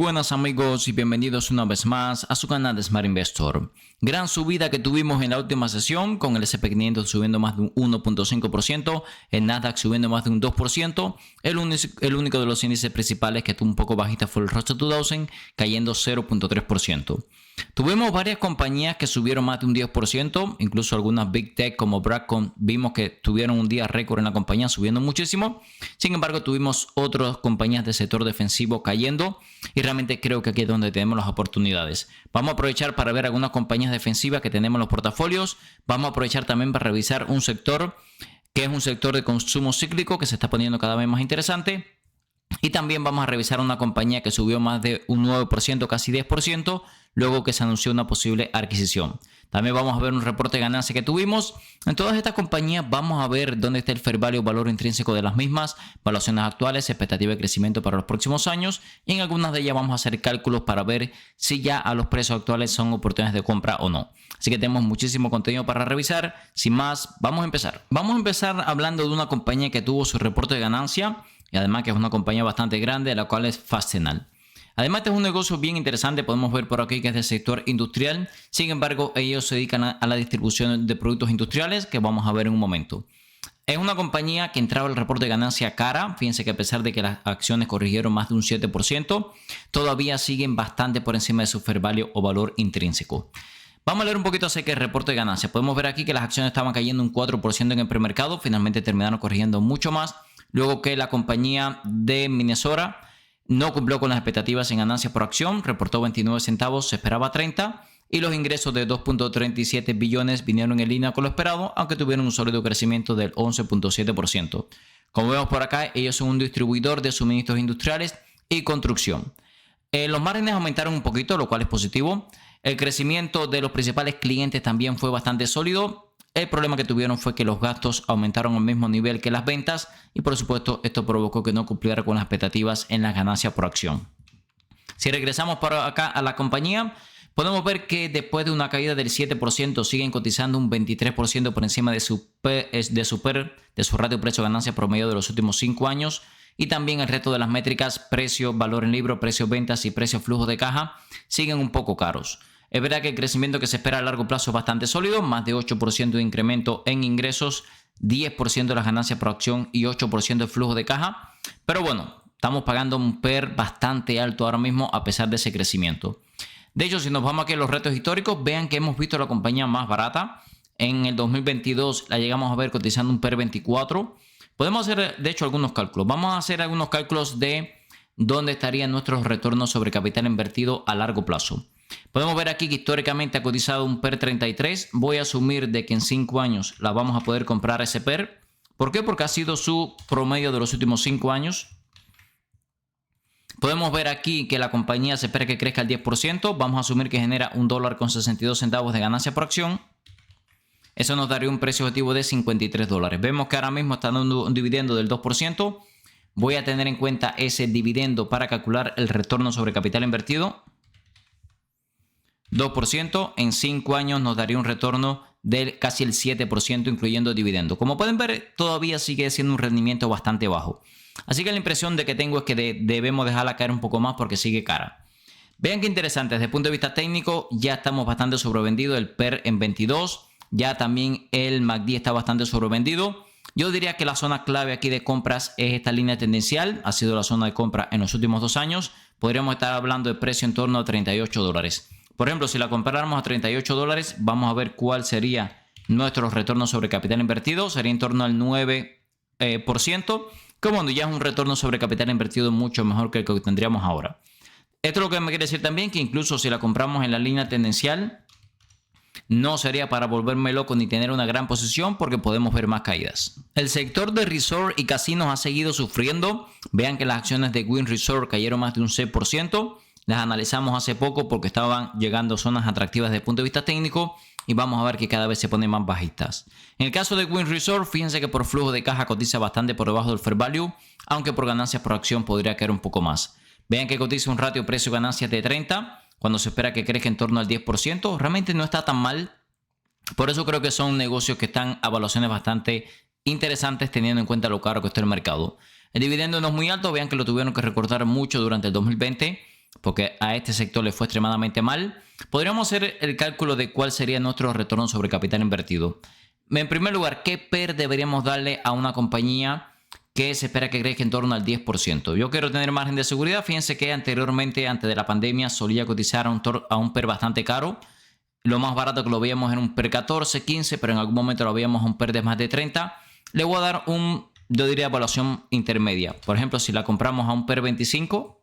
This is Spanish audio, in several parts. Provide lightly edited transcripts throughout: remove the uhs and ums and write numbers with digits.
buenas amigos y bienvenidos una vez más a su canal de Smart Investor. Gran subida que tuvimos en la última sesión con el S&P 500 subiendo más de un 1.5%, el Nasdaq subiendo más de un 2%, el único de los índices principales que estuvo un poco bajista fue el Russell 2000 cayendo 0.3%. Tuvimos varias compañías que subieron más de un 10%, incluso algunas Big Tech como Broadcom vimos que tuvieron un día récord en la compañía subiendo muchísimo. Sin embargo, tuvimos otras compañías del sector defensivo cayendo y realmente creo que aquí es donde tenemos las oportunidades. Vamos a aprovechar para ver algunas compañías defensivas que tenemos en los portafolios. Vamos a aprovechar también para revisar un sector que es un sector de consumo cíclico que se está poniendo cada vez más interesante. Y también vamos a revisar una compañía que subió más de un 9%, casi 10%, luego que se anunció una posible adquisición. También vamos a ver un reporte de ganancia que tuvimos. En todas estas compañías vamos a ver dónde está el fair value, valor intrínseco de las mismas, valuaciones actuales, expectativa de crecimiento para los próximos años. Y en algunas de ellas vamos a hacer cálculos para ver si ya a los precios actuales son oportunidades de compra o no. Así que tenemos muchísimo contenido para revisar. Sin más, vamos a empezar. Vamos a empezar hablando de una compañía que tuvo su reporte de ganancia y además que es una compañía bastante grande, la cual es Fastenal. Además, este es un negocio bien interesante, podemos ver por aquí que es del sector industrial. Sin embargo, ellos se dedican a la distribución de productos industriales que vamos a ver en un momento. Es una compañía que entraba el reporte de ganancia cara. Fíjense que a pesar de que las acciones corrigieron más de un 7%, todavía siguen bastante por encima de su fair value o valor intrínseco. Vamos a leer un poquito acerca del reporte de ganancia. Podemos ver aquí que las acciones estaban cayendo un 4% en el premercado. Finalmente terminaron corrigiendo mucho más. Luego que la compañía de Minnesota no cumplió con las expectativas en ganancias por acción, reportó 29 centavos, se esperaba 30, y los ingresos de 2.37 billones vinieron en línea con lo esperado, aunque tuvieron un sólido crecimiento del 11.7%. Como vemos por acá, ellos son un distribuidor de suministros industriales y construcción. Los márgenes aumentaron un poquito, lo cual es positivo. El crecimiento de los principales clientes también fue bastante sólido. El problema que tuvieron fue que los gastos aumentaron al mismo nivel que las ventas y por supuesto esto provocó que no cumpliera con las expectativas en las ganancias por acción. Si regresamos para acá a la compañía, podemos ver que después de una caída del 7% siguen cotizando un 23% por encima de su ratio precio-ganancia promedio de los últimos 5 años. Y también el resto de las métricas, precio, valor en libro, precio ventas y precio flujo de caja siguen un poco caros. Es verdad que el crecimiento que se espera a largo plazo es bastante sólido, más de 8% de incremento en ingresos, 10% de las ganancias por acción y 8% de flujo de caja. Pero bueno, estamos pagando un PER bastante alto ahora mismo a pesar de ese crecimiento. De hecho, si nos vamos aquí a los retos históricos, vean que hemos visto la compañía más barata. En el 2022 la llegamos a ver cotizando un PER 24. Podemos hacer, de hecho, algunos cálculos. Vamos a hacer algunos cálculos de dónde estarían nuestros retornos sobre capital invertido a largo plazo. Podemos ver aquí que históricamente ha cotizado un PER 33. Voy a asumir de que en 5 años la vamos a poder comprar ese PER. ¿Por qué? Porque ha sido su promedio de los últimos 5 años. Podemos ver aquí que la compañía se espera que crezca al 10%. Vamos a asumir que genera $1.62 de ganancia por acción. Eso nos daría un precio objetivo de $53. Vemos que ahora mismo está dando un dividendo del 2%. Voy a tener en cuenta ese dividendo para calcular el retorno sobre capital invertido. 2% en 5 años nos daría un retorno de casi el 7% incluyendo dividendo. Como pueden ver, todavía sigue siendo un rendimiento bastante bajo. Así que la impresión de que tengo es que debemos dejarla caer un poco más porque sigue cara. Vean qué interesante, desde el punto de vista técnico ya estamos bastante sobrevendidos, el PER en 22, ya también el MACD está bastante sobrevendido. Yo diría que la zona clave aquí de compras es esta línea tendencial, ha sido la zona de compra en los últimos 2 años. Podríamos estar hablando de precio en torno a $38. Por ejemplo, si la compráramos a $38, vamos a ver cuál sería nuestro retorno sobre capital invertido. Sería en torno al 9%, como ya es un retorno sobre capital invertido mucho mejor que el que tendríamos ahora. Esto es lo que me quiere decir también que incluso si la compramos en la línea tendencial, no sería para volverme loco ni tener una gran posición porque podemos ver más caídas. El sector de resort y casinos ha seguido sufriendo. Vean que las acciones de Wynn Resort cayeron más de un 6%. Las analizamos hace poco porque estaban llegando a zonas atractivas desde el punto de vista técnico y vamos a ver que cada vez se ponen más bajistas. En el caso de Wynn Resort, fíjense que por flujo de caja cotiza bastante por debajo del fair value, aunque por ganancias por acción podría caer un poco más. Vean que cotiza un ratio precio-ganancias de 30, cuando se espera que crezca en torno al 10%. Realmente no está tan mal. Por eso creo que son negocios que están a evaluaciones bastante interesantes teniendo en cuenta lo caro que está el mercado. El dividendo no es muy alto, vean que lo tuvieron que recortar mucho durante el 2020. porque a este sector le fue extremadamente mal. Podríamos hacer el cálculo de cuál sería nuestro retorno sobre capital invertido. En primer lugar, ¿qué PER deberíamos darle a una compañía que se espera que crezca en torno al 10%? Yo quiero tener margen de seguridad. Fíjense que anteriormente, antes de la pandemia, solía cotizar a un PER bastante caro. Lo más barato que lo veíamos era un PER 14, 15, pero en algún momento lo veíamos a un PER de más de 30. Le voy a dar yo diría, evaluación intermedia. Por ejemplo, si la compramos a un PER 25,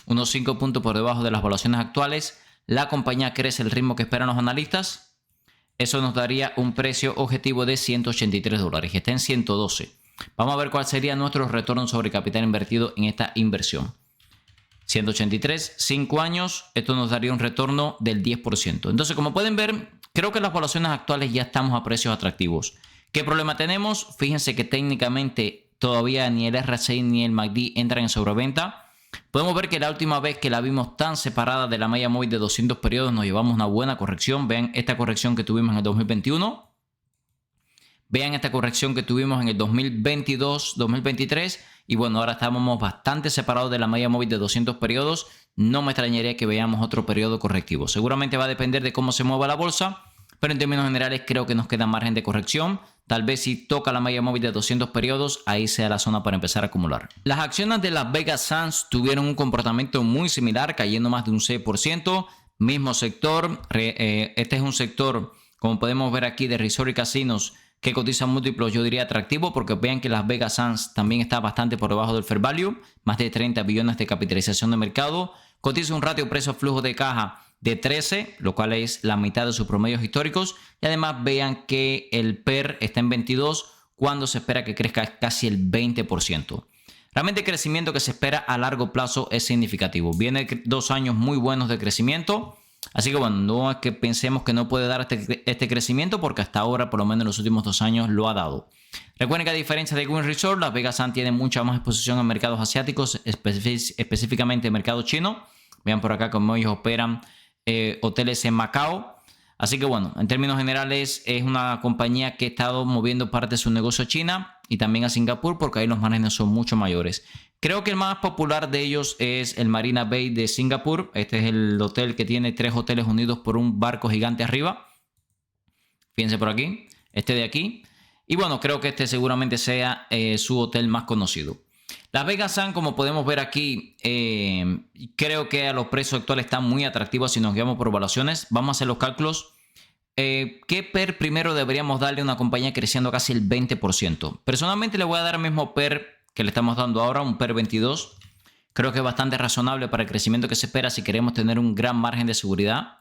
unos 5 puntos por debajo de las evaluaciones actuales, la compañía crece el ritmo que esperan los analistas. Eso nos daría un precio objetivo de $183, que está en 112. Vamos a ver cuál sería nuestro retorno sobre capital invertido en esta inversión. 183, 5 años, esto nos daría un retorno del 10%. Entonces, como pueden ver, creo que las evaluaciones actuales ya estamos a precios atractivos. ¿Qué problema tenemos? Fíjense que técnicamente todavía ni el RSI ni el MACD entran en sobreventa. Podemos ver que la última vez que la vimos tan separada de la media móvil de 200 periodos nos llevamos una buena corrección. Vean esta corrección que tuvimos en el 2021. Vean esta corrección que tuvimos en el 2022, 2023. Y bueno, ahora estamos bastante separados de la media móvil de 200 periodos. No me extrañaría que veamos otro periodo correctivo. Seguramente va a depender de cómo se mueva la bolsa. Pero en términos generales creo que nos queda margen de corrección. Tal vez si toca la media móvil de 200 periodos, ahí sea la zona para empezar a acumular. Las acciones de Las Vegas Sands tuvieron un comportamiento muy similar, cayendo más de un 6%. Mismo sector. Este es un sector, como podemos ver aquí, de resort y casinos que cotizan múltiplos, yo diría atractivo, porque vean que Las Vegas Sands también está bastante por debajo del fair value. Más de 30 billones de capitalización de mercado. Cotiza un ratio precio-flujo de caja de 13, lo cual es la mitad de sus promedios históricos. Y además vean que el PER está en 22 cuando se espera que crezca casi el 20%. Realmente el crecimiento que se espera a largo plazo es significativo. Viene 2 años muy buenos de crecimiento. Así que bueno, no es que pensemos que no puede dar este crecimiento, porque hasta ahora, por lo menos en los últimos 2 años, lo ha dado. Recuerden que a diferencia de Wynn Resort, Las Vegas Sands tiene mucha más exposición en mercados asiáticos, específicamente en mercado chino. Vean por acá cómo ellos operan hoteles en Macao. Así que bueno, en términos generales es una compañía que ha estado moviendo parte de su negocio a China y también a Singapur, porque ahí los márgenes son mucho mayores. Creo que el más popular de ellos es el Marina Bay de Singapur. Este es el hotel que tiene 3 hoteles unidos por un barco gigante arriba. Fíjense por aquí, este de aquí. Y bueno, creo que este seguramente sea su hotel más conocido. Las Vegas Sands, como podemos ver aquí, creo que a los precios actuales están muy atractivos si nos guiamos por evaluaciones. Vamos a hacer los cálculos. ¿Qué PER primero deberíamos darle a una compañía creciendo casi el 20%? Personalmente le voy a dar el mismo PER que le estamos dando ahora, un PER 22. Creo que es bastante razonable para el crecimiento que se espera si queremos tener un gran margen de seguridad.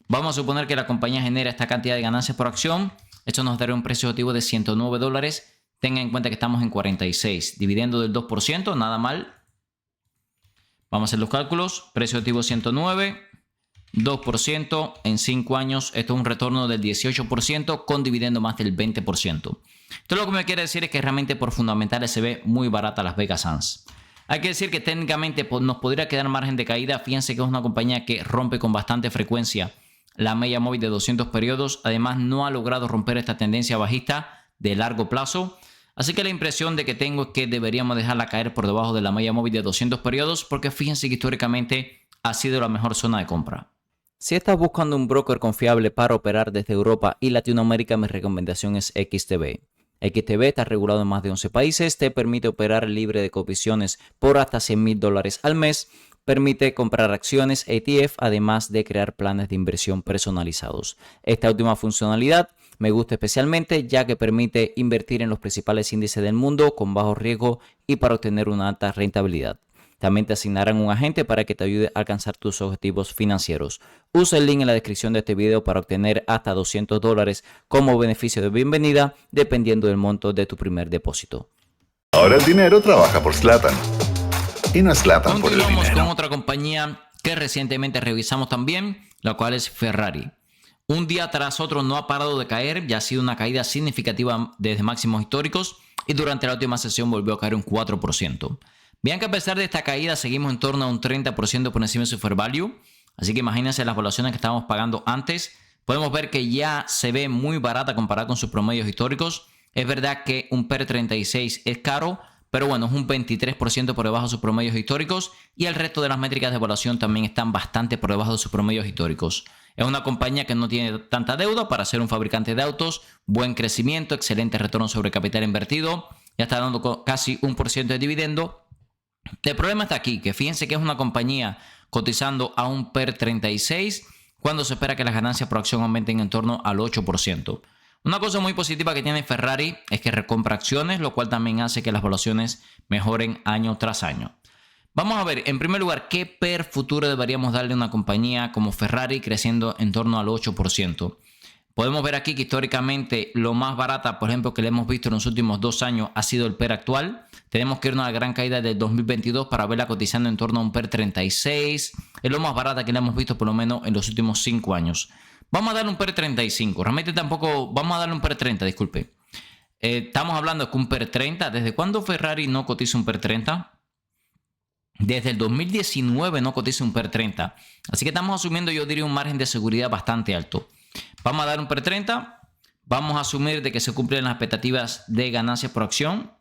Vamos a suponer que la compañía genera esta cantidad de ganancias por acción. Esto nos dará un precio objetivo de $109. Tengan en cuenta que estamos en 46. Dividendo del 2%, nada mal. Vamos a hacer los cálculos. Precio objetivo 109. 2% en 5 años. Esto es un retorno del 18% con dividendo más del 20%. Esto lo que me quiere decir es que realmente por fundamentales se ve muy barata Las Vegas Sands. Hay que decir que técnicamente nos podría quedar margen de caída. Fíjense que es una compañía que rompe con bastante frecuencia la media móvil de 200 periodos. Además, no ha logrado romper esta tendencia bajista de largo plazo. Así que la impresión de que tengo es que deberíamos dejarla caer por debajo de la media móvil de 200 periodos, porque fíjense que históricamente ha sido la mejor zona de compra. Si estás buscando un broker confiable para operar desde Europa y Latinoamérica, mi recomendación es XTB. XTB está regulado en más de 11 países, te permite operar libre de comisiones por hasta $100,000 al mes, permite comprar acciones ETF, además de crear planes de inversión personalizados. Esta última funcionalidad me gusta especialmente, ya que permite invertir en los principales índices del mundo con bajo riesgo y para obtener una alta rentabilidad. También te asignarán un agente para que te ayude a alcanzar tus objetivos financieros. Usa el link en la descripción de este video para obtener hasta $200 como beneficio de bienvenida, dependiendo del monto de tu primer depósito. Ahora el dinero trabaja por Zlatan. Y no es Zlatan por el dinero. Continuamos con otra compañía que recientemente revisamos también, la cual es Ferrari. Un día tras otro no ha parado de caer, ya ha sido una caída significativa desde máximos históricos y durante la última sesión volvió a caer un 4%. Vean que a pesar de esta caída seguimos en torno a un 30% por encima de su fair value. Así que imagínense las valuaciones que estábamos pagando antes. Podemos ver que ya se ve muy barata comparada con sus promedios históricos. Es verdad que un PER 36 es caro, pero bueno, es un 23% por debajo de sus promedios históricos y el resto de las métricas de evaluación también están bastante por debajo de sus promedios históricos. Es una compañía que no tiene tanta deuda para ser un fabricante de autos, buen crecimiento, excelente retorno sobre capital invertido, ya está dando casi 1% de dividendo. El problema está aquí, que fíjense que es una compañía cotizando a un PER 36 cuando se espera que las ganancias por acción aumenten en torno al 8%. Una cosa muy positiva que tiene Ferrari es que recompra acciones, lo cual también hace que las valuaciones mejoren año tras año. Vamos a ver, en primer lugar, ¿qué PER futuro deberíamos darle a una compañía como Ferrari creciendo en torno al 8%? Podemos ver aquí que históricamente lo más barata, por ejemplo, que le hemos visto en los últimos 2 años ha sido el PER actual. Tenemos que irnos a la gran caída del 2022 para verla cotizando en torno a un PER 36. Es lo más barata que le hemos visto por lo menos en los últimos 5 años. Vamos a darle un PER 35. Realmente tampoco... Vamos a darle un PER 30, disculpe. Estamos hablando de que un PER 30... ¿Desde cuándo Ferrari no cotiza un PER 30? Desde el 2019 no cotiza un PER 30. Así que estamos asumiendo, yo diría, un margen de seguridad bastante alto. Vamos a dar un PER 30. Vamos a asumir de que se cumplen las expectativas de ganancias por acción.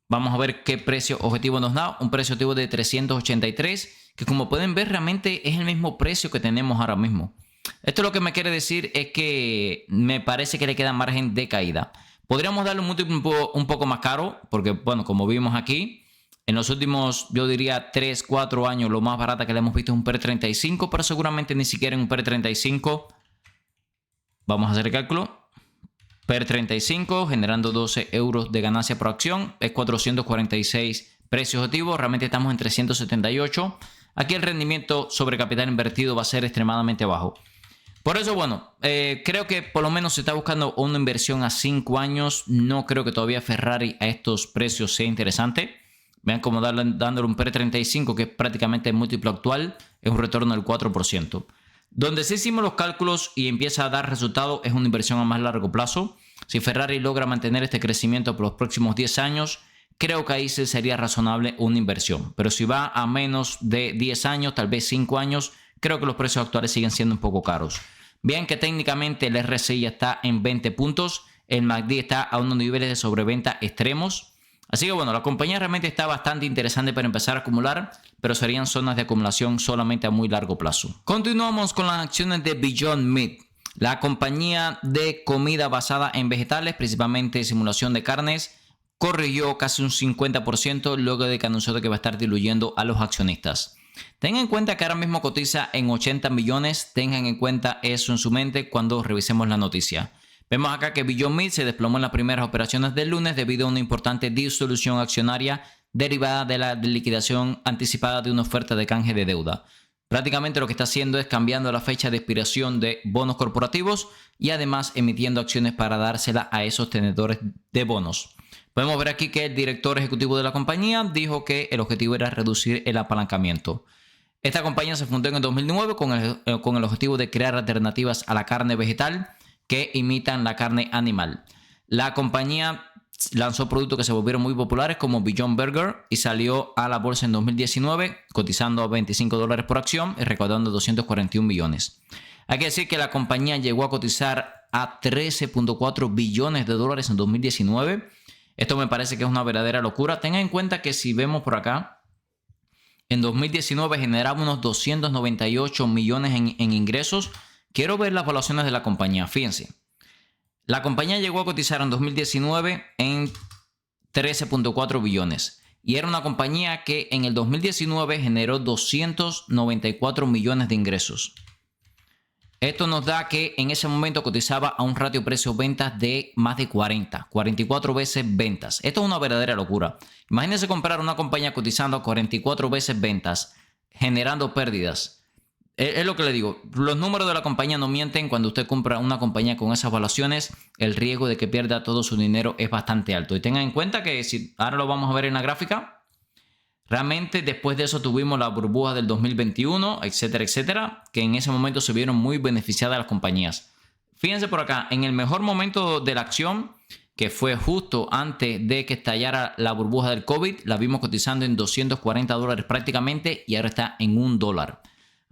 Vamos a ver qué precio objetivo nos da. Un precio objetivo de 383, que como pueden ver realmente es el mismo precio que tenemos ahora mismo. Esto lo que me quiere decir es que me parece que le queda margen de caída. Podríamos darle un múltiplo un poco más caro, porque bueno, como vimos aquí, en los últimos, yo diría 3, 4 años, lo más barata que le hemos visto es un PER 35, pero seguramente ni siquiera en un PER 35. Vamos a hacer el cálculo. PER 35, generando 12 euros de ganancia por acción, es 446 precio objetivo. Realmente estamos en 378. Aquí el rendimiento sobre capital invertido va a ser extremadamente bajo. Por eso, bueno, creo que por lo menos se está buscando una inversión a 5 años. No creo que todavía Ferrari a estos precios sea interesante. Vean cómo dándole un PER 35, que es prácticamente el múltiplo actual, es un retorno del 4%. Donde sí hicimos los cálculos y empieza a dar resultado es una inversión a más largo plazo. Si Ferrari logra mantener este crecimiento por los próximos 10 años, creo que ahí sí sería razonable una inversión. Pero si va a menos de 10 años, tal vez 5 años, creo que los precios actuales siguen siendo un poco caros. Vean que técnicamente el RSI ya está en 20 puntos. El MACD está a unos niveles de sobreventa extremos. Así que bueno, la compañía realmente está bastante interesante para empezar a acumular, pero serían zonas de acumulación solamente a muy largo plazo. Continuamos con las acciones de Beyond Meat, la compañía de comida basada en vegetales, principalmente simulación de carnes, corrigió casi un 50% luego de que anunció que va a estar diluyendo a los accionistas. Tengan en cuenta que ahora mismo cotiza en 80 millones, tengan en cuenta eso en su mente cuando revisemos la noticia. Vemos acá que Beyond Meat se desplomó en las primeras operaciones del lunes debido a una importante disolución accionaria derivada de la liquidación anticipada de una oferta de canje de deuda. Prácticamente lo que está haciendo es cambiando la fecha de expiración de bonos corporativos y además emitiendo acciones para dársela a esos tenedores de bonos. Podemos ver aquí que el director ejecutivo de la compañía dijo que el objetivo era reducir el apalancamiento. Esta compañía se fundó en el 2009 con el objetivo de crear alternativas a la carne vegetal que imitan la carne animal. La compañía lanzó productos que se volvieron muy populares como Beyond Burger y salió a la bolsa en 2019 cotizando a $25 por acción y recaudando 241 millones. Hay que decir que la compañía llegó a cotizar a 13.4 billones de dólares en 2019. Esto me parece que es una verdadera locura. Tengan en cuenta que si vemos por acá, en 2019 generaba unos 298 millones en ingresos. Quiero ver las evaluaciones de la compañía. Fíjense. La compañía llegó a cotizar en 2019 en 13.4 billones. Y era una compañía que en el 2019 generó 294 millones de ingresos. Esto nos da que en ese momento cotizaba a un ratio precio-ventas de más de 44 veces ventas. Esto es una verdadera locura. Imagínense comprar una compañía cotizando a 44 veces ventas, generando pérdidas. Es lo que le digo, los números de la compañía no mienten. Cuando usted compra una compañía con esas valuaciones, el riesgo de que pierda todo su dinero es bastante alto. Y tengan en cuenta que si ahora lo vamos a ver en la gráfica, realmente después de eso tuvimos la burbuja del 2021, etcétera, etcétera, que en ese momento se vieron muy beneficiadas las compañías. Fíjense por acá, en el mejor momento de la acción, que fue justo antes de que estallara la burbuja del COVID, la vimos cotizando en $240 prácticamente y ahora está en $1.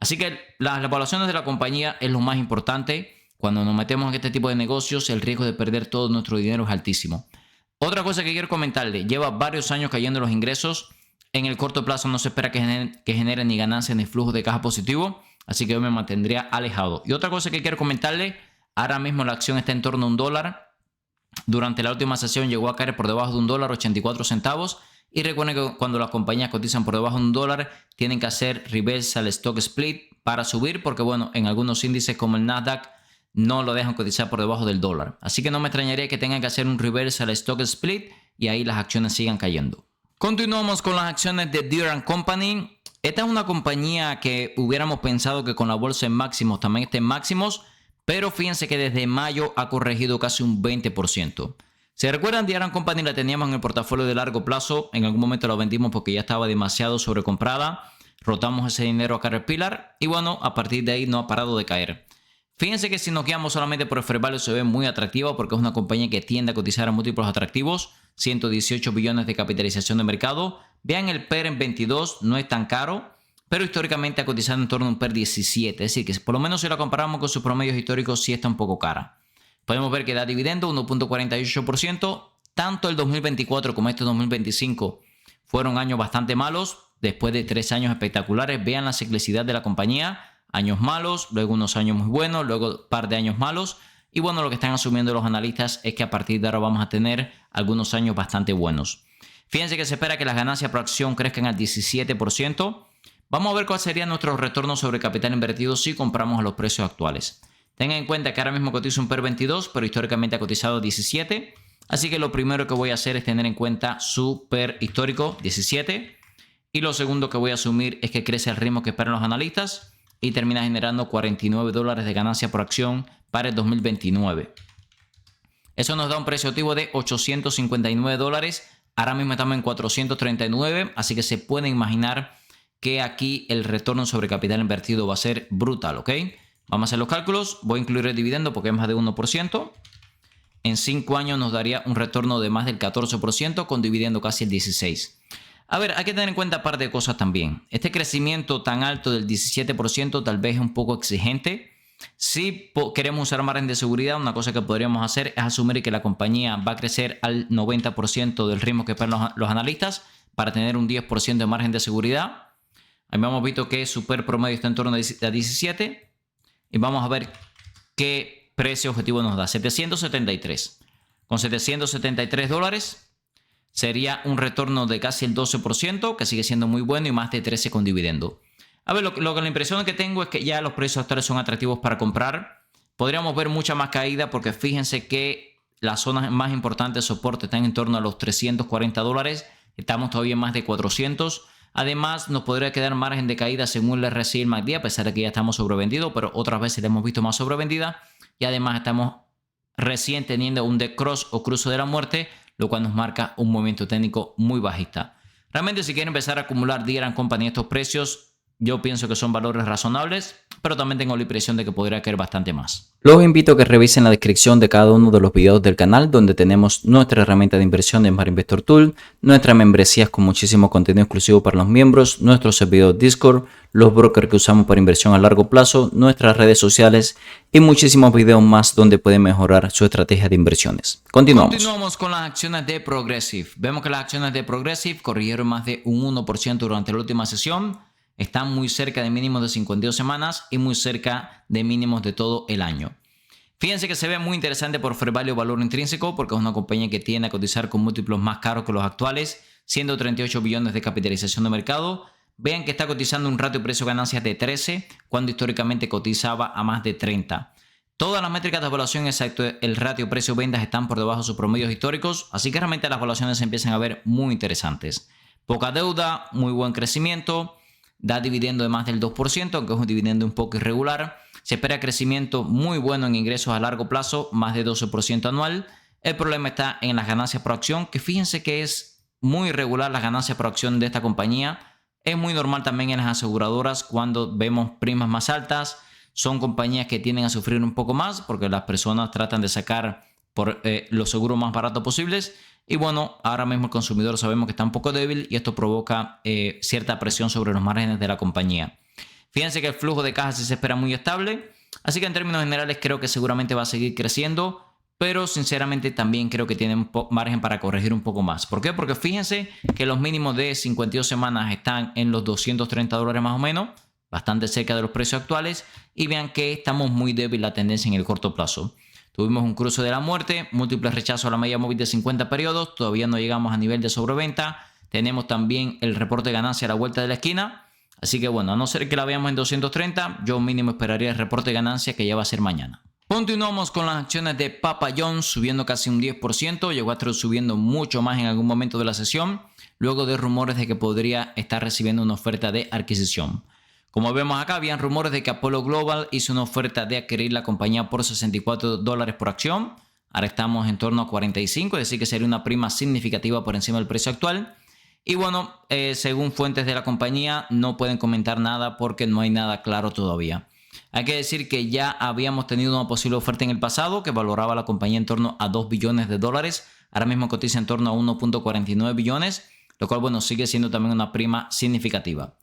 Así que las evaluaciones de la compañía es lo más importante. Cuando nos metemos en este tipo de negocios, el riesgo de perder todo nuestro dinero es altísimo. Otra cosa que quiero comentarle, lleva varios años cayendo los ingresos. En el corto plazo no se espera que genere ni ganancias ni flujo de caja positivo, así que yo me mantendría alejado. Y otra cosa que quiero comentarle, ahora mismo la acción está en torno a $1. Durante la última sesión llegó a caer por debajo de $1.84. Y recuerden que cuando las compañías cotizan por debajo de $1, tienen que hacer reversal stock split para subir, porque bueno, en algunos índices como el Nasdaq no lo dejan cotizar por debajo del dólar. Así que no me extrañaría que tengan que hacer un reversal stock split y ahí las acciones sigan cayendo. Continuamos con las acciones de Deere & Company. Esta es una compañía que hubiéramos pensado que con la bolsa en máximos también está en máximos, pero fíjense que desde mayo ha corregido casi un 20%. Si recuerdan, Deere & Company la teníamos en el portafolio de largo plazo. En algún momento la vendimos porque ya estaba demasiado sobrecomprada. Rotamos ese dinero a Caterpillar y bueno, a partir de ahí no ha parado de caer. Fíjense que si nos quedamos solamente por el fair value se ve muy atractiva porque es una compañía que tiende a cotizar a múltiplos atractivos. 118 billones de capitalización de mercado. Vean el PER en 22, no es tan caro, pero históricamente ha cotizado en torno a un PER 17. Es decir, que por lo menos si la comparamos con sus promedios históricos sí está un poco cara. Podemos ver que da dividendo 1.48%. Tanto el 2024 como este 2025 fueron años bastante malos. Después de 3 años espectaculares, vean la ciclicidad de la compañía. Años malos, luego unos años muy buenos, luego un par de años malos. Y bueno, lo que están asumiendo los analistas es que a partir de ahora vamos a tener algunos años bastante buenos. Fíjense que se espera que las ganancias por acción crezcan al 17%. Vamos a ver cuál sería nuestro retorno sobre capital invertido si compramos a los precios actuales. Tengan en cuenta que ahora mismo cotiza un PER 22, pero históricamente ha cotizado 17. Así que lo primero que voy a hacer es tener en cuenta su PER histórico 17. Y lo segundo que voy a asumir es que crece al ritmo que esperan los analistas y termina generando $49 de ganancia por acción para el 2029. Eso nos da un precio activo de $859. Ahora mismo estamos en 439, así que se pueden imaginar que aquí el retorno sobre capital invertido va a ser brutal, ¿ok? Vamos a hacer los cálculos. Voy a incluir el dividendo porque es más de 1%. En 5 años nos daría un retorno de más del 14% con dividendo casi el 16%. A ver, hay que tener en cuenta un par de cosas también. Este crecimiento tan alto del 17% tal vez es un poco exigente. Si queremos usar margen de seguridad, una cosa que podríamos hacer es asumir que la compañía va a crecer al 90% del ritmo que esperan los analistas para tener un 10% de margen de seguridad. Ahí hemos visto que su PER promedio está en torno a 17. Y vamos a ver qué precio objetivo nos da. 773. Con $773 sería un retorno de casi el 12%, que sigue siendo muy bueno, y más de 13 con dividendo. A ver, la impresión que tengo es que ya los precios actuales son atractivos para comprar. Podríamos ver mucha más caída porque fíjense que las zonas más importantes de soporte están en torno a los $340. Estamos todavía en más de 400. Además, nos podría quedar margen de caída según el RSI y el MACD, a pesar de que ya estamos sobrevendidos, pero otras veces le hemos visto más sobrevendida. Y además estamos recién teniendo un dead cross o cruce de la muerte, lo cual nos marca un movimiento técnico muy bajista. Realmente, si quieren empezar a acumular Deere & Company estos precios, yo pienso que son valores razonables, pero también tengo la impresión de que podría caer bastante más. Los invito a que revisen la descripción de cada uno de los videos del canal, donde tenemos nuestra herramienta de inversión de Smart Investor Tool, nuestras membresías con muchísimo contenido exclusivo para los miembros, nuestro servidor Discord, los brokers que usamos para inversión a largo plazo, nuestras redes sociales y muchísimos videos más donde pueden mejorar su estrategia de inversiones. Continuamos con las acciones de Progressive. Vemos que las acciones de Progressive corrigieron más de un 1% durante la última sesión. Están muy cerca de mínimos de 52 semanas y muy cerca de mínimos de todo el año. Fíjense que se ve muy interesante por fair value o valor intrínseco porque es una compañía que tiende a cotizar con múltiplos más caros que los actuales, siendo 38 billones de capitalización de mercado. Vean que está cotizando un ratio precio-ganancias de 13 cuando históricamente cotizaba a más de 30. Todas las métricas de evaluación, excepto el ratio precio-ventas, están por debajo de sus promedios históricos, así que realmente las evaluaciones se empiezan a ver muy interesantes. Poca deuda, muy buen crecimiento. Da dividendo de más del 2%, aunque es un dividendo un poco irregular. Se espera crecimiento muy bueno en ingresos a largo plazo, más de 12% anual. El problema está en las ganancias por acción, que fíjense que es muy irregular las ganancias por acción de esta compañía. Es muy normal también en las aseguradoras cuando vemos primas más altas. Son compañías que tienden a sufrir un poco más porque las personas tratan de sacar por los seguros más baratos posibles. Y bueno, ahora mismo el consumidor sabemos que está un poco débil y esto provoca cierta presión sobre los márgenes de la compañía. Fíjense que el flujo de caja sí se espera muy estable, así que en términos generales creo que seguramente va a seguir creciendo, pero sinceramente también creo que tiene un margen para corregir un poco más. ¿Por qué? Porque fíjense que los mínimos de 52 semanas están en los $230 más o menos, bastante cerca de los precios actuales, y vean que estamos muy débil la tendencia en el corto plazo. Tuvimos un cruce de la muerte, múltiples rechazos a la media móvil de 50 periodos, todavía no llegamos a nivel de sobreventa. Tenemos también el reporte de ganancia a la vuelta de la esquina. Así que bueno, a no ser que la veamos en 230, yo mínimo esperaría el reporte de ganancia que ya va a ser mañana. Continuamos con las acciones de Papa John's subiendo casi un 10%, llegó a estar subiendo mucho más en algún momento de la sesión, luego de rumores de que podría estar recibiendo una oferta de adquisición. Como vemos acá, habían rumores de que Apollo Global hizo una oferta de adquirir la compañía por $64 por acción. Ahora estamos en torno a 45, es decir que sería una prima significativa por encima del precio actual. Y bueno, según fuentes de la compañía, no pueden comentar nada porque no hay nada claro todavía. Hay que decir que ya habíamos tenido una posible oferta en el pasado que valoraba la compañía en torno a $2 billones. Ahora mismo cotiza en torno a 1.49 billones, lo cual bueno, sigue siendo también una prima significativa.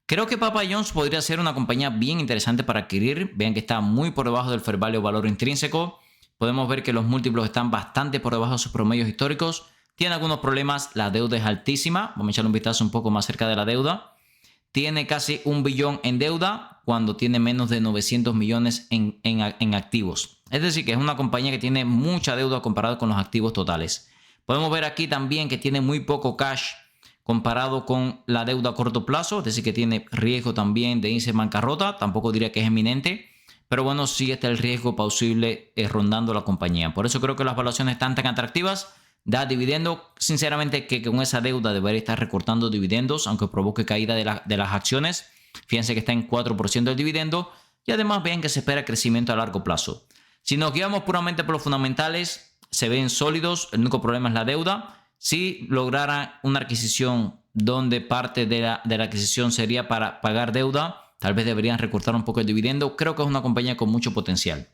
Creo que Papa John's podría ser una compañía bien interesante para adquirir. Vean que está muy por debajo del fair value o valor intrínseco. Podemos ver que los múltiplos están bastante por debajo de sus promedios históricos. Tiene algunos problemas, la deuda es altísima. Vamos a echarle un vistazo un poco más cerca de la deuda. Tiene casi $1 billón en deuda cuando tiene menos de 900 millones en activos. Es decir, que es una compañía que tiene mucha deuda comparado con los activos totales. Podemos ver aquí también que tiene muy poco cash comparado con la deuda a corto plazo, es decir, que tiene riesgo también de irse en bancarrota. Tampoco diría que es eminente, pero bueno, sí está el riesgo posible rondando la compañía. Por eso creo que las valuaciones están tan atractivas. Da dividendo, sinceramente que con esa deuda debería estar recortando dividendos, aunque provoque caída de las acciones. Fíjense que está en 4% del dividendo y además vean que se espera crecimiento a largo plazo. Si nos guiamos puramente por los fundamentales, se ven sólidos, el único problema es la deuda. Si lograra una adquisición donde parte de la adquisición sería para pagar deuda, tal vez deberían recortar un poco el dividendo. Creo que es una compañía con mucho potencial.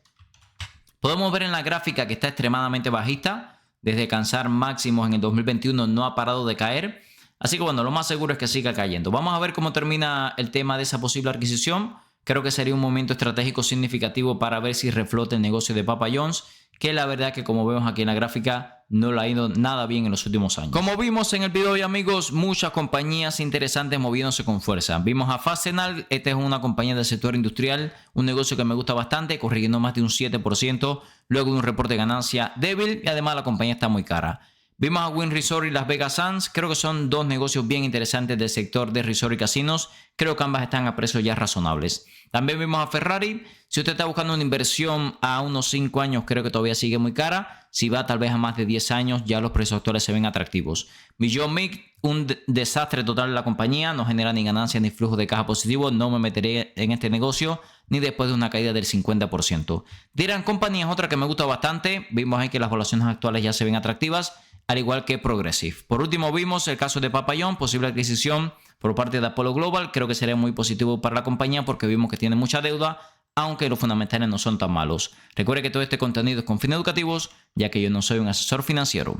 Podemos ver en la gráfica que está extremadamente bajista. Desde alcanzar máximos en el 2021 no ha parado de caer. Así que bueno, lo más seguro es que siga cayendo. Vamos a ver cómo termina el tema de esa posible adquisición. Creo que sería un momento estratégico significativo para ver si reflota el negocio de Papa John's, que la verdad que como vemos aquí en la gráfica no le ha ido nada bien en los últimos años. Como vimos en el video de hoy, amigos, muchas compañías interesantes moviéndose con fuerza. Vimos a Fastenal, esta es una compañía del sector industrial, un negocio que me gusta bastante, corrigiendo más de un 7%, luego de un reporte de ganancia débil y además la compañía está muy cara. Vimos a Wynn Resort y Las Vegas Sands. Creo que son dos negocios bien interesantes del sector de resort y casinos. Creo que ambas están a precios ya razonables. También vimos a Ferrari. Si usted está buscando una inversión a unos 5 años, creo que todavía sigue muy cara. Si va tal vez a más de 10 años, ya los precios actuales se ven atractivos. Millón Mic, un desastre total de la compañía. No genera ni ganancias ni flujo de caja positivo. No me meteré en este negocio ni después de una caída del 50%. Deere & Company es otra que me gusta bastante. Vimos ahí que las valuaciones actuales ya se ven atractivas, al igual que Progressive. Por último vimos el caso de Papa John's, posible adquisición por parte de Apollo Global. Creo que sería muy positivo para la compañía porque vimos que tiene mucha deuda, aunque los fundamentales no son tan malos. Recuerde que todo este contenido es con fines educativos, ya que yo no soy un asesor financiero.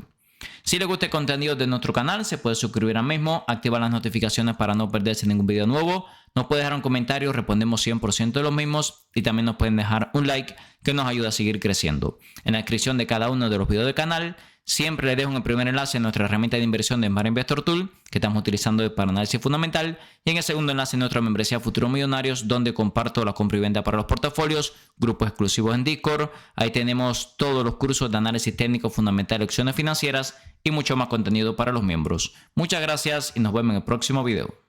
Si le gusta el contenido de nuestro canal, se puede suscribir al mismo, activar las notificaciones para no perderse ningún video nuevo. Nos puede dejar un comentario, respondemos 100% de los mismos y también nos pueden dejar un like que nos ayuda a seguir creciendo. En la descripción de cada uno de los videos del canal siempre les dejo en el primer enlace en nuestra herramienta de inversión de Smart Investor Tool que estamos utilizando para análisis fundamental y en el segundo enlace en nuestra membresía Futuros Millonarios donde comparto la compra y venta para los portafolios, grupos exclusivos en Discord. Ahí tenemos todos los cursos de análisis técnico fundamental, opciones financieras y mucho más contenido para los miembros. Muchas gracias y nos vemos en el próximo video.